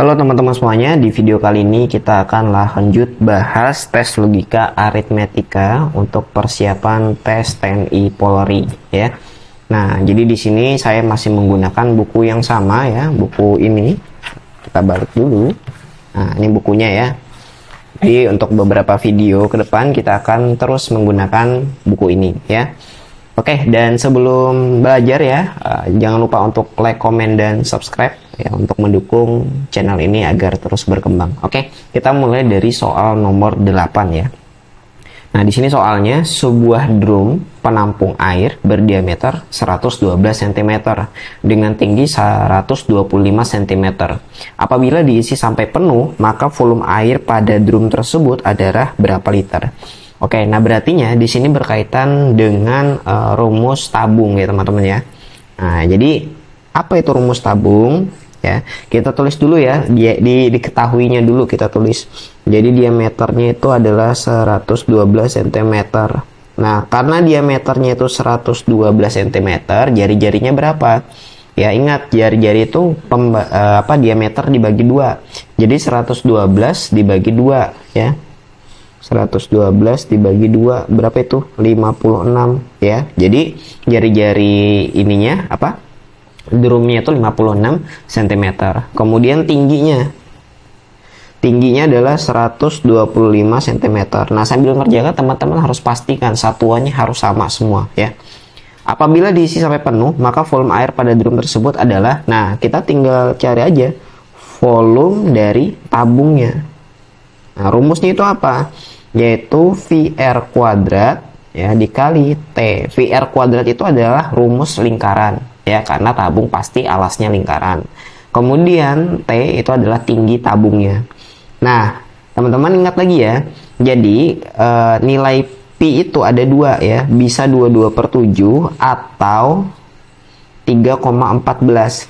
Halo teman-teman semuanya, di video kali ini kita akan lanjut bahas tes logika aritmetika untuk persiapan tes TNI Polri ya. Nah, jadi di sini saya masih menggunakan buku yang sama ya, buku ini. Kita balik dulu. Nah, ini bukunya ya. Jadi untuk beberapa video ke depan kita akan terus menggunakan buku ini ya. Oke, dan sebelum belajar ya, jangan lupa untuk like, comment, dan subscribe ya untuk mendukung channel ini agar terus berkembang. Oke, kita mulai dari soal nomor 8 ya. Nah, di sini soalnya sebuah drum penampung air berdiameter 112 cm dengan tinggi 125 cm. Apabila diisi sampai penuh, maka volume air pada drum tersebut adalah berapa liter? Oke, nah berartinya di sini berkaitan dengan rumus tabung ya teman-teman ya. Nah, jadi apa itu rumus tabung? Ya, kita tulis dulu ya, diketahuinya dulu kita tulis. Jadi diameternya itu adalah 112 cm. Nah, karena diameternya itu 112 cm, jari-jarinya berapa? Ya, ingat jari-jari itu diameter dibagi 2. Jadi 112 dibagi 2 ya. 112 dibagi 2 berapa itu? 56 ya. Jadi jari-jari ininya drumnya itu 56 cm. Kemudian tingginya adalah 125 cm. Nah, sambil ngerjakan teman-teman harus pastikan satuannya harus sama semua ya. Apabila diisi sampai penuh, maka volume air pada drum tersebut adalah, nah kita tinggal cari aja volume dari tabungnya. Nah, rumusnya itu apa? Yaitu VR kuadrat ya dikali T. VR kuadrat itu adalah rumus lingkaran ya, karena tabung pasti alasnya lingkaran. Kemudian T itu adalah tinggi tabungnya. Nah, teman-teman ingat lagi ya. Jadi nilai Pi itu ada 2 ya, bisa 22/7 atau 3,14.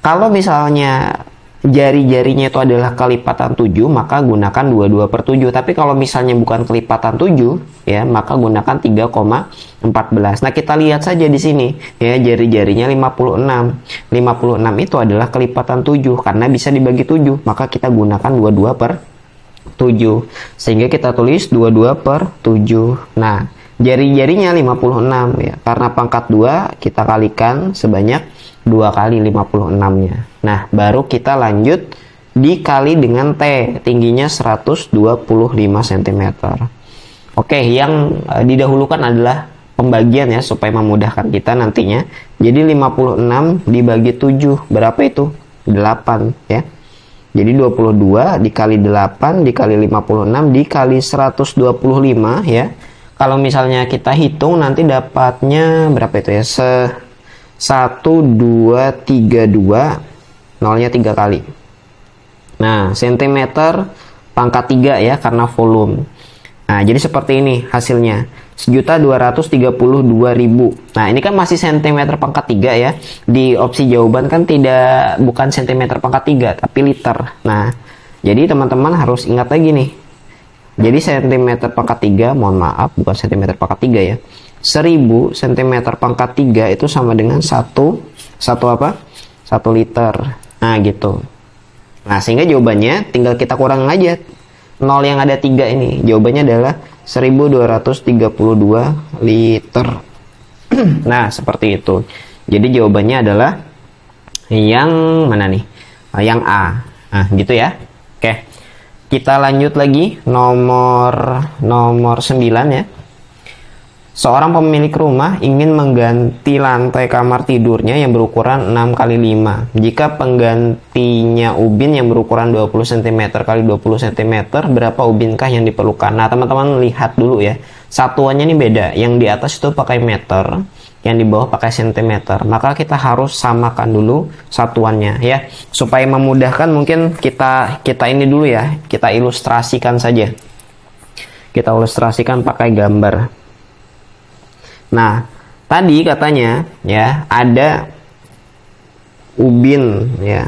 Kalau misalnya jari-jarinya itu adalah kelipatan 7, maka gunakan 22/7. Tapi kalau misalnya bukan kelipatan 7 ya, maka gunakan 3,14. Nah, kita lihat saja di sini ya, jari-jarinya 56. 56 itu adalah kelipatan 7 karena bisa dibagi 7, maka kita gunakan 22/7. Sehingga kita tulis 22/7. Nah, jari-jarinya 56 ya. Karena pangkat 2 kita kalikan sebanyak 2 kali 56-nya. Nah, baru kita lanjut dikali dengan T, tingginya 125 cm. Oke, yang didahulukan adalah pembagian ya, supaya memudahkan kita nantinya. Jadi 56 dibagi 7, berapa itu? 8 ya. Jadi 22 dikali 8 dikali 56 dikali 125 ya. Kalau misalnya kita hitung nanti dapatnya berapa itu ya? 1232, nolnya 3 kali. Nah, cm pangkat 3 ya, karena volume. Nah, jadi seperti ini hasilnya, 1.232.000. Nah, ini kan masih cm pangkat 3 ya. Di opsi jawaban kan bukan cm pangkat 3 tapi liter. Nah, jadi teman-teman harus ingat lagi nih. Jadi cm pangkat 3, mohon maaf, bukan cm pangkat 3 ya. 1000 cm pangkat 3 itu sama dengan 1 liter. Nah, gitu. Nah, sehingga jawabannya tinggal kita kurang aja 0 yang ada 3 ini. Jawabannya adalah 1232 liter. Nah, seperti itu. Jadi jawabannya adalah yang mana nih? Yang A. Nah, gitu ya. Oke. Kita lanjut lagi nomor 9 ya. Seorang pemilik rumah ingin mengganti lantai kamar tidurnya yang berukuran 6 x 5. Jika penggantinya ubin yang berukuran 20 cm x 20 cm, berapa ubinkah yang diperlukan? Nah, teman-teman lihat dulu ya. Satuannya ini beda. Yang di atas itu pakai meter, yang di bawah pakai cm. Maka kita harus samakan dulu satuannya ya. Supaya memudahkan mungkin kita ini dulu ya. Kita ilustrasikan saja. Kita ilustrasikan pakai gambar. Nah, tadi katanya ya ada ubin ya,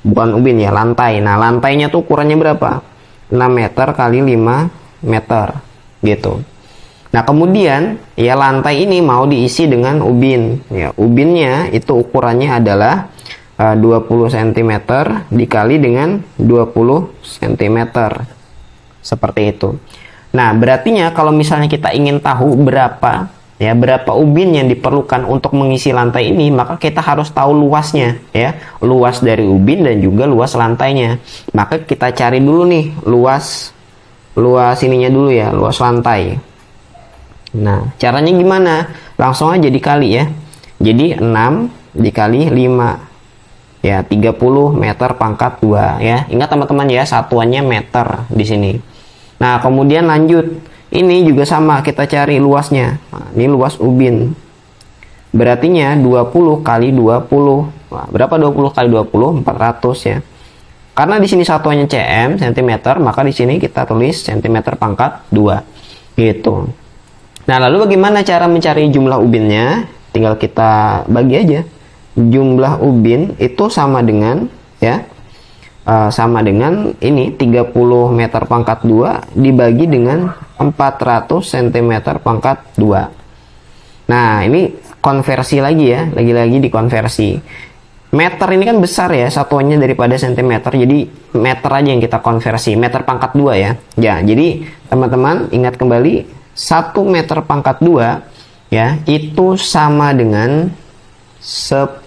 bukan ubin ya, lantai. Nah, lantainya tuh ukurannya berapa? 6 meter kali 5 meter gitu. Nah, kemudian ya lantai ini mau diisi dengan ubin ya. Ubinnya itu ukurannya adalah 20 cm dikali dengan 20 cm. Seperti itu. Nah, berartinya kalau misalnya kita ingin tahu berapa ubin yang diperlukan untuk mengisi lantai ini, maka kita harus tahu luasnya ya. Luas dari ubin dan juga luas lantainya. Maka kita cari dulu nih luas ininya dulu ya, luas lantai. Nah, caranya gimana? Langsung aja dikali ya. Jadi 6 dikali 5 ya, 30 meter pangkat 2 ya. Ingat teman-teman ya, satuannya meter di sini. Nah, kemudian lanjut. Ini juga sama, kita cari luasnya. Nah, ini luas ubin. Berartinya 20 kali 20. Nah, berapa 20 kali 20? 400 ya. Karena di sini satuannya cm, cm, maka di sini kita tulis cm pangkat 2. Gitu. Nah, lalu bagaimana cara mencari jumlah ubinnya? Tinggal kita bagi aja. Jumlah ubin itu sama dengan ya, sama dengan ini 30 meter pangkat 2 dibagi dengan 400 cm pangkat 2. Nah, ini konversi lagi ya, lagi-lagi dikonversi. Meter ini kan besar ya satuannya daripada cm, jadi meter aja yang kita konversi, meter pangkat 2 ya. Ya, jadi teman-teman ingat kembali 1 meter pangkat 2 ya, itu sama dengan 10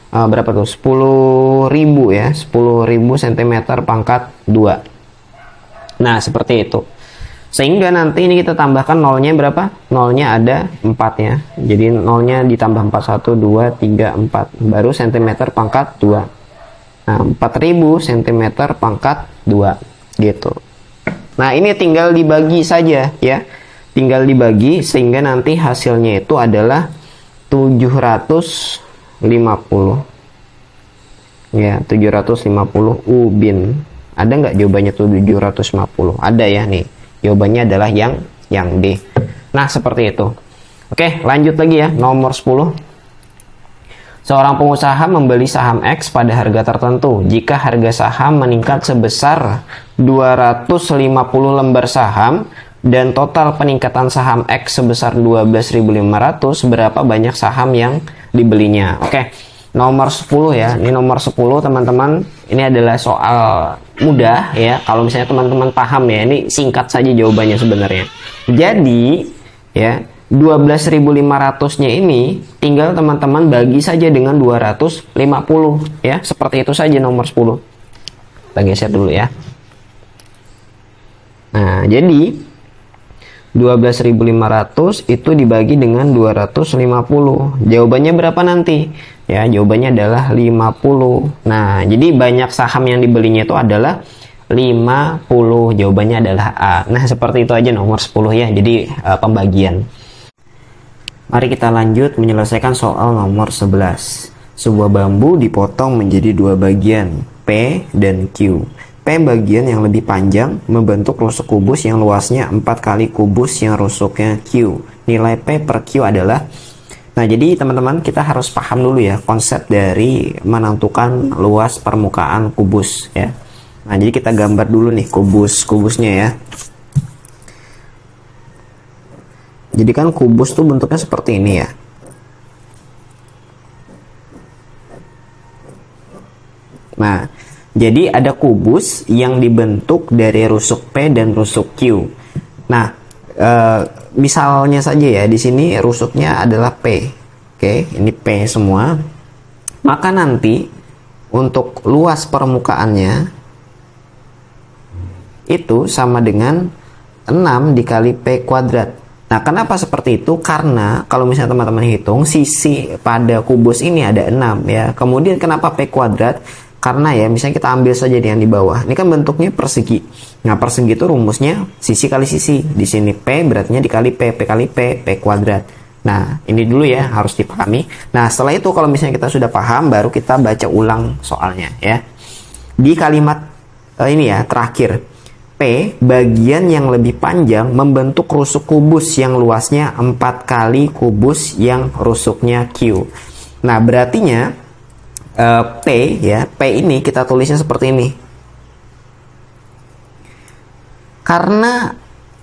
berapa tuh? 10.000 ya, 10.000 cm pangkat 2. Nah, seperti itu. Sehingga nanti ini kita tambahkan nolnya berapa? Nolnya ada 4 ya. Jadi nolnya ditambah 4, 1, 2, 3, 4. Baru cm pangkat 2. Nah, 4.000 cm pangkat 2. Gitu. Nah, ini tinggal dibagi saja ya. Tinggal dibagi sehingga nanti hasilnya itu adalah 750 ya, 750 ubin. Ada nggak jawabannya tuh 750? Ada ya nih. Jawabannya adalah yang D. Nah, seperti itu. Oke, lanjut lagi ya. Nomor 10. Seorang pengusaha membeli saham X pada harga tertentu. Jika harga saham meningkat sebesar 250 lembar saham dan total peningkatan saham X sebesar 12.500, berapa banyak saham yang dibelinya? Oke, nomor 10 ya. Ini nomor 10 teman-teman. Ini adalah soal mudah ya. Kalau misalnya teman-teman paham ya, ini singkat saja jawabannya sebenarnya. Jadi ya, 12.500-nya ini tinggal teman-teman bagi saja dengan 250 ya. Seperti itu saja nomor 10. Kita geser dulu ya. Nah, jadi 12.500 itu dibagi dengan 250. Jawabannya berapa nanti? Ya, jawabannya adalah 50. Nah, jadi banyak saham yang dibelinya itu adalah 50. Jawabannya adalah A. Nah, seperti itu aja nomor 10 ya. Jadi pembagian. Mari kita lanjut menyelesaikan soal nomor 11. Sebuah bambu dipotong menjadi dua bagian, P dan Q. P bagian yang lebih panjang membentuk rusuk kubus yang luasnya 4 kali kubus yang rusuknya Q. Nilai P per Q adalah. Nah, jadi teman-teman kita harus paham dulu ya konsep dari menentukan luas permukaan kubus ya. Nah, jadi kita gambar dulu nih kubusnya ya. Jadi kan kubus tuh bentuknya seperti ini ya. Nah, jadi ada kubus yang dibentuk dari rusuk P dan rusuk Q. Nah, misalnya saja ya di sini rusuknya adalah P. Oke, ini P semua. Maka nanti untuk luas permukaannya itu sama dengan 6 dikali P kuadrat. Nah, kenapa seperti itu? Karena kalau misalnya teman-teman hitung sisi pada kubus ini ada 6 ya. Kemudian kenapa P kuadrat? Karena ya, misalnya kita ambil saja yang di bawah. Ini kan bentuknya persegi. Nah, persegi itu rumusnya sisi kali sisi. Di sini P berarti dikali P, P kali P, P kuadrat. Nah, ini dulu ya, harus dipahami. Nah, setelah itu kalau misalnya kita sudah paham, baru kita baca ulang soalnya ya. Di kalimat ini ya, terakhir. P, bagian yang lebih panjang membentuk rusuk kubus yang luasnya 4 kali kubus yang rusuknya Q. Nah, berartinya P ya, P ini kita tulisnya seperti ini. Karena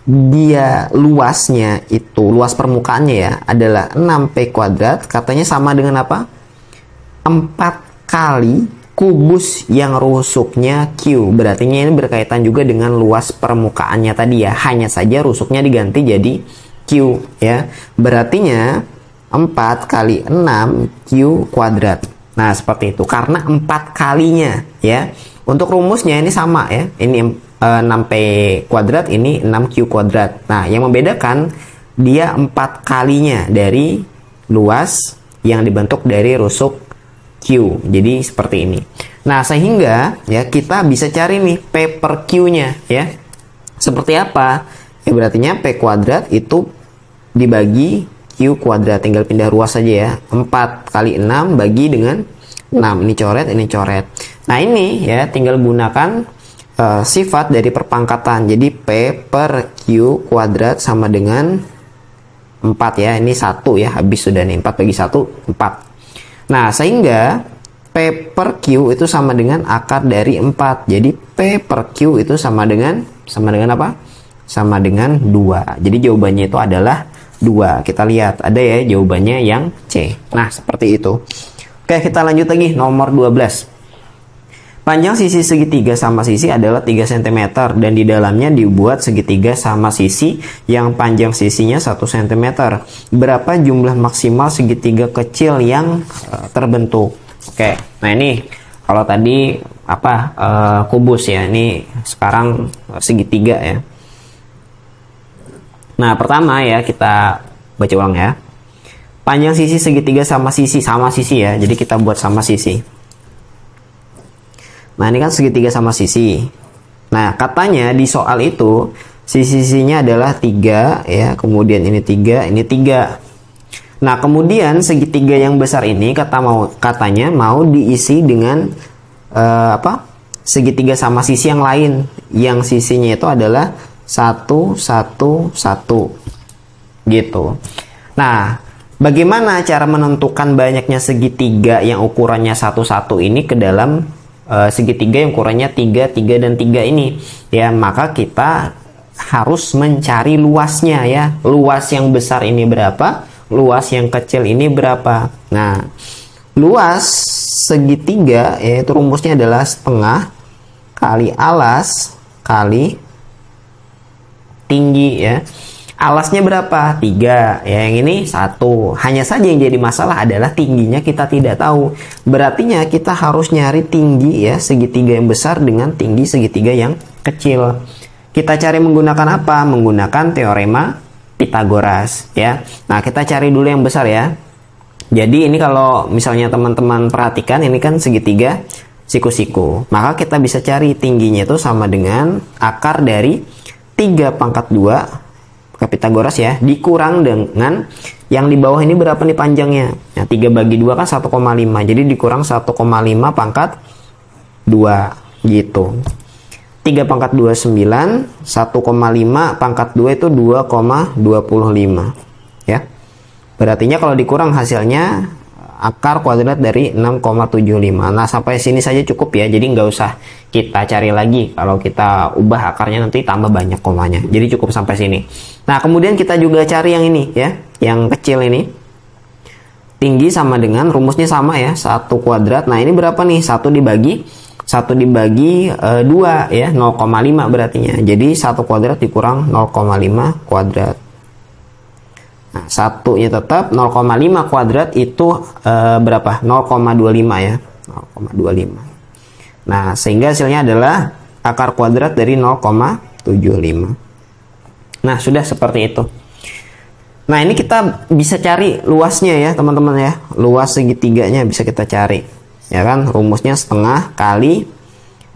dia luasnya itu, luas permukaannya ya, adalah 6P kuadrat, katanya sama dengan apa? 4 kali kubus yang rusuknya Q. Berarti ini berkaitan juga dengan luas permukaannya tadi ya. Hanya saja rusuknya diganti jadi Q ya. Berartinya 4 kali 6 Q kuadrat. Nah, seperti itu. Karena 4 kalinya ya. Untuk rumusnya ini sama ya. Ini 6P kuadrat, ini 6Q kuadrat. Nah, yang membedakan dia 4 kalinya dari luas yang dibentuk dari rusuk Q. Jadi seperti ini. Nah, sehingga ya kita bisa cari nih P per Q-nya ya. Seperti apa? Ya berartinya P kuadrat itu dibagi Q kuadrat. Tinggal pindah ruas saja ya. 4 kali 6 bagi dengan 6. Ini coret, ini coret. Nah, ini ya tinggal gunakan sifat dari perpangkatan. Jadi P per Q kuadrat sama dengan 4 ya. Ini 1 ya. Habis sudah nih. 4 bagi 1, 4. Nah, sehingga P per Q itu sama dengan akar dari 4. Jadi P per Q itu sama dengan apa? Sama dengan 2. Jadi jawabannya itu adalah 2. Kita lihat ada ya jawabannya yang C. Nah, seperti itu. Oke, kita lanjut lagi nomor 12. Panjang sisi segitiga sama sisi adalah 3 cm dan di dalamnya dibuat segitiga sama sisi yang panjang sisinya 1 cm. Berapa jumlah maksimal segitiga kecil yang terbentuk? Oke, nah ini kalau tadi kubus ya, ini sekarang segitiga ya. Nah, pertama ya kita baca ulang ya. Panjang sisi segitiga sama sisi ya. Jadi kita buat sama sisi. Nah, ini kan segitiga sama sisi. Nah, katanya di soal itu sisi-sisinya adalah 3 ya, kemudian ini 3, ini 3. Nah, kemudian segitiga yang besar ini katanya mau diisi dengan segitiga sama sisi yang lain, yang sisinya itu adalah 1, 1, 1 gitu. Nah, bagaimana cara menentukan banyaknya segitiga yang ukurannya 1, 1 ini ke dalam segitiga yang ukurannya 3, 3, dan 3 ini ya? Maka kita harus mencari luasnya ya. Luas yang besar ini berapa, luas yang kecil ini berapa. Nah, luas segitiga yaitu rumusnya adalah setengah kali alas kali tinggi ya. Alasnya berapa? 3 ya, yang ini 1. Hanya saja yang jadi masalah adalah tingginya kita tidak tahu. Berartinya kita harus nyari tinggi ya segitiga yang besar dengan tinggi segitiga yang kecil. Kita cari menggunakan apa? Menggunakan teorema Pythagoras ya. Nah, kita cari dulu yang besar ya. Jadi ini kalau misalnya teman-teman perhatikan, ini kan segitiga siku-siku. Maka kita bisa cari tingginya itu sama dengan akar dari 3 pangkat 2 ke Pythagoras ya, dikurang dengan yang di bawah ini berapa nih panjangnya. Nah, 3 bagi 2 kan 1,5. Jadi dikurang 1,5 pangkat 2 gitu. 3 pangkat 2 9, 1,5 pangkat 2 itu 2,25 ya. Berartinya kalau dikurang hasilnya akar kuadrat dari 6,75. Nah, sampai sini saja cukup ya. Jadi nggak usah kita cari lagi. Kalau kita ubah akarnya nanti tambah banyak komanya. Jadi cukup sampai sini. Nah, kemudian kita juga cari yang ini ya, yang kecil ini. Tinggi sama dengan, rumusnya sama ya, 1 kuadrat. Nah, ini berapa nih? 1 dibagi 2 ya, 0,5 berartinya. Jadi 1 kuadrat dikurang 0,5 kuadrat. Nah, satunya tetap 0,5 kuadrat itu berapa? 0,25 ya. 0,25. Nah, sehingga hasilnya adalah akar kuadrat dari 0,75. Nah, sudah seperti itu. Nah, ini kita bisa cari luasnya ya, teman-teman ya. Luas segitiganya bisa kita cari. Ya kan? Rumusnya setengah kali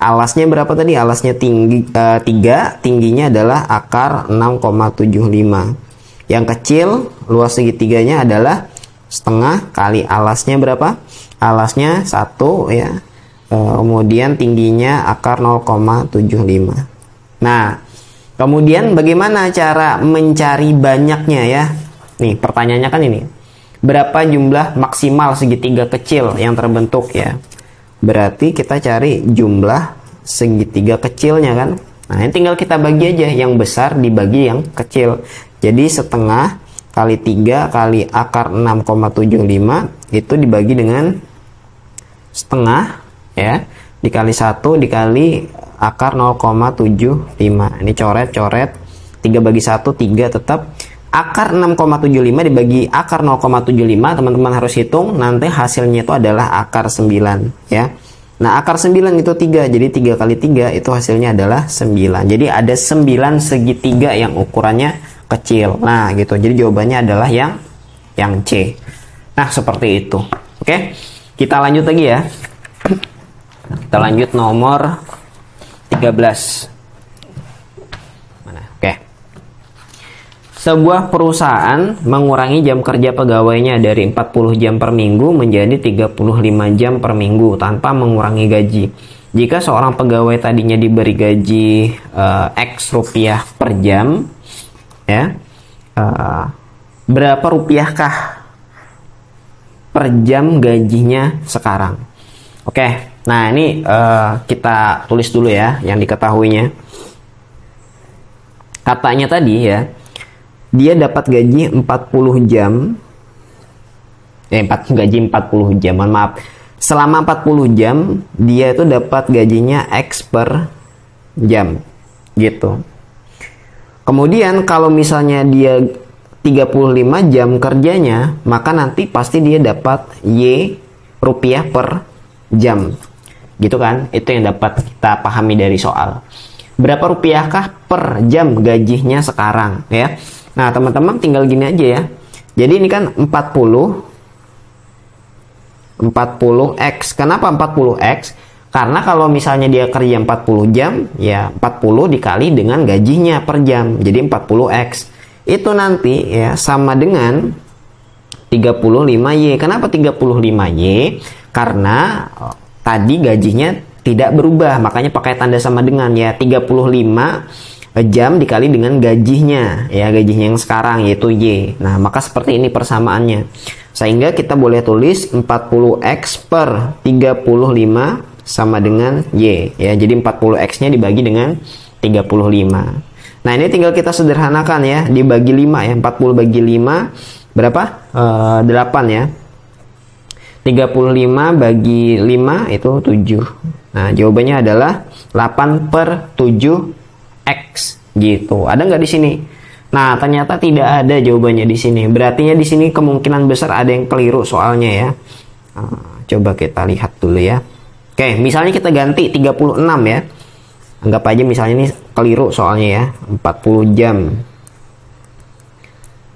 alasnya berapa tadi? Alasnya tinggi 3, tingginya adalah akar 6,75. Yang kecil luas segitiganya adalah setengah kali alasnya berapa? Alasnya 1 ya. Kemudian tingginya akar 0,75. Nah, kemudian bagaimana cara mencari banyaknya ya? Nih, pertanyaannya kan ini. Berapa jumlah maksimal segitiga kecil yang terbentuk ya? Berarti kita cari jumlah segitiga kecilnya kan? Nah, ini tinggal kita bagi aja, yang besar dibagi yang kecil. Jadi setengah kali 3 kali akar 6,75 itu dibagi dengan setengah ya, dikali 1 dikali akar 0,75. Ini coret-coret, 3 bagi 1 3, tetap akar 6,75 dibagi akar 0,75, teman-teman harus hitung, nanti hasilnya itu adalah akar 9 ya. Nah, akar 9 itu 3, jadi 3 kali 3 itu hasilnya adalah 9. Jadi ada 9 segitiga yang ukurannya kecil. Nah, gitu. Jadi jawabannya adalah yang C. Nah, seperti itu. Oke. Kita lanjut lagi ya. Kita lanjut nomor 13. Mana? Oke. Sebuah perusahaan mengurangi jam kerja pegawainya dari 40 jam per minggu menjadi 35 jam per minggu tanpa mengurangi gaji. Jika seorang pegawai tadinya diberi gaji X rupiah per jam, ya, berapa rupiahkah per jam gajinya sekarang? Oke, nah ini kita tulis dulu ya yang diketahuinya. Katanya tadi ya, dia dapat gaji 40 jam. Gaji 40 jam, mohon maaf. Selama 40 jam, dia itu dapat gajinya X per jam. Gitu. Kemudian kalau misalnya dia 35 jam kerjanya, maka nanti pasti dia dapat Y rupiah per jam. Gitu kan? Itu yang dapat kita pahami dari soal. Berapa rupiahkah per jam gajinya sekarang, ya? Nah, teman-teman tinggal gini aja ya. Jadi ini kan 40X. Kenapa 40X? Karena kalau misalnya dia kerja 40 jam, ya 40 dikali dengan gajinya per jam. Jadi 40X. Itu nanti ya sama dengan 35Y. Kenapa 35Y? Karena tadi gajinya tidak berubah, makanya pakai tanda sama dengan ya 35 jam dikali dengan gajinya, ya gajinya yang sekarang yaitu Y. Nah, maka seperti ini persamaannya. Sehingga kita boleh tulis 40X per 35 sama dengan Y, ya. Jadi 40X-nya dibagi dengan 35. Nah, ini tinggal kita sederhanakan ya, dibagi 5 ya. 40 bagi 5 berapa? 8 ya. 35 bagi 5 itu 7. Nah, jawabannya adalah 8 per 7X gitu. Ada nggak di sini? Nah, ternyata tidak ada jawabannya di sini. Berarti di sini kemungkinan besar ada yang keliru soalnya ya. Coba kita lihat dulu ya. Oke, misalnya kita ganti 36 ya. Anggap aja misalnya ini keliru soalnya ya. 40 jam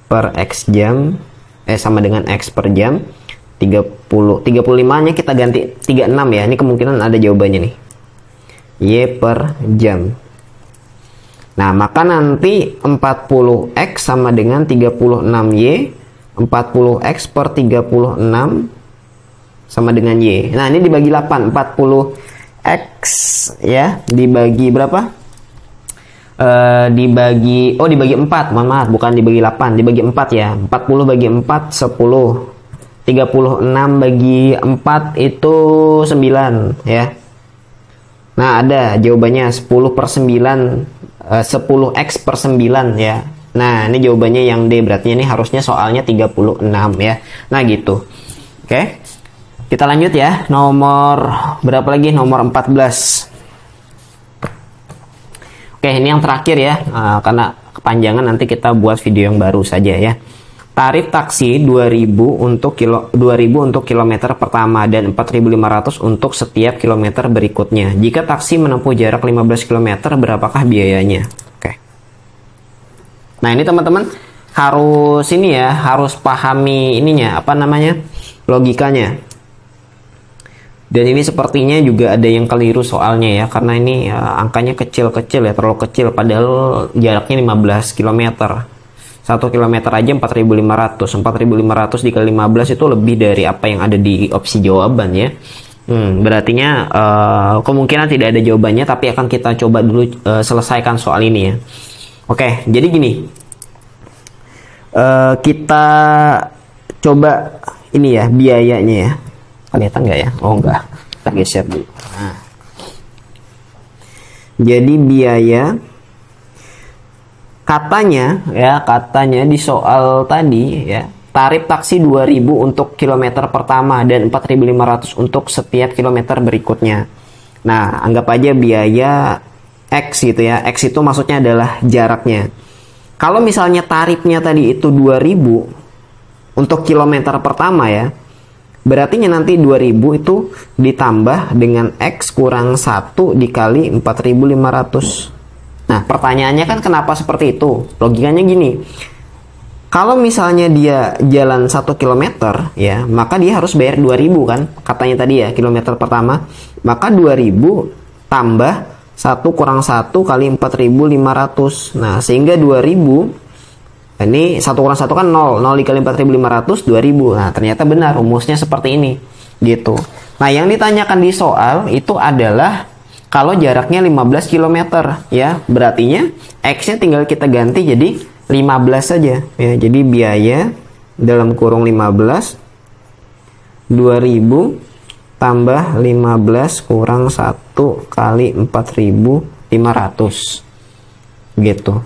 per X jam sama dengan X per jam. 35-nya kita ganti 36 ya. Ini kemungkinan ada jawabannya nih. Y per jam. Nah, maka nanti 40X sama dengan 36Y. 40X per 36 sama dengan Y. Nah, ini dibagi 8. 40X ya, dibagi berapa? Dibagi 4. Mohon maaf, bukan dibagi 8, dibagi 4 ya. 40 bagi 4 10. 36 bagi 4 itu 9 ya. Nah, ada jawabannya 10 per 9, 10X per 9 ya. Nah, ini jawabannya yang D, berarti ini harusnya soalnya 36 ya. Nah, gitu. Oke. Kita lanjut ya. Nomor berapa lagi? Nomor 14. Oke, ini yang terakhir ya. Karena kepanjangan nanti kita buat video yang baru saja ya. Tarif taksi 2.000 untuk kilometer pertama dan 4.500 untuk setiap kilometer berikutnya. Jika taksi menempuh jarak 15 km, berapakah biayanya? Oke. Nah, ini teman-teman harus harus pahami logikanya. Dan ini sepertinya juga ada yang keliru soalnya ya, karena ini angkanya kecil-kecil ya, terlalu kecil padahal jaraknya 15 km. 1 km aja 4.500. 4.500 dikali 15 itu lebih dari apa yang ada di opsi jawaban ya. Berartinya kemungkinan tidak ada jawabannya, tapi akan kita coba dulu selesaikan soal ini ya. Oke, jadi gini. Kita coba ini ya, biayanya ya. Kelihatan nggak ya? Oh enggak. Kita geser dulu. Nah. Jadi biaya katanya di soal tadi ya, tarif taksi 2.000 untuk kilometer pertama dan 4.500 untuk setiap kilometer berikutnya. Nah, anggap aja biaya X gitu ya. X itu maksudnya adalah jaraknya. Kalau misalnya tarifnya tadi itu 2.000 untuk kilometer pertama ya, berarti nanti 2.000 itu ditambah dengan X kurang 1 dikali 4.500. Nah, pertanyaannya kan kenapa seperti itu? Logikanya gini. Kalau misalnya dia jalan 1 km ya, maka dia harus bayar 2.000 kan? Katanya tadi ya, kilometer pertama. Maka 2.000 tambah 1 kurang 1 kali 4.500. Nah, sehingga 2.000, ini 1 kurang 1 kan 0. 0 dikali 4.500, 2.000. Nah, ternyata benar rumusnya seperti ini. Gitu. Nah, yang ditanyakan di soal itu adalah kalau jaraknya 15 km ya, berartinya X-nya tinggal kita ganti jadi 15 saja ya. Jadi biaya dalam kurung 15 2.000 tambah 15 kurang 1 kali 4.500 gitu.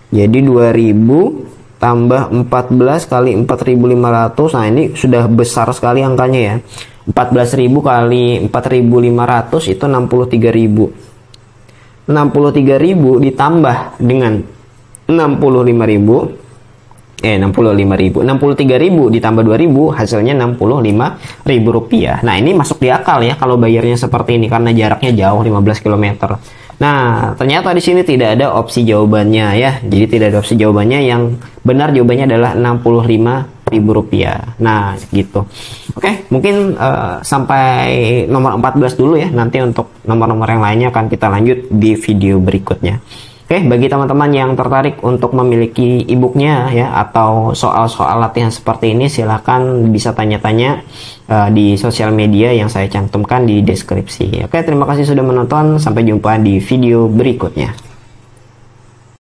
Jadi 2.000 tambah 14 kali 4.500. Nah, ini sudah besar sekali angkanya ya. 14.000 kali 4.500 itu 63.000. 63.000 ditambah dengan 63.000 ditambah 2.000 hasilnya 65.000 rupiah. Nah, ini masuk di akal ya kalau bayarnya seperti ini karena jaraknya jauh 15 km. Nah, ternyata di sini tidak ada opsi jawabannya ya. Jadi tidak ada opsi jawabannya, yang benar jawabannya adalah 65.000 rupiah. Nah, gitu. Oke, mungkin sampai nomor 14 dulu ya. Nanti untuk nomor-nomor yang lainnya akan kita lanjut di video berikutnya. Oke, bagi teman-teman yang tertarik untuk memiliki e-booknya ya, atau soal-soal latihan seperti ini, silahkan bisa tanya-tanya di sosial media yang saya cantumkan di deskripsi. Oke, terima kasih sudah menonton. Sampai jumpa di video berikutnya.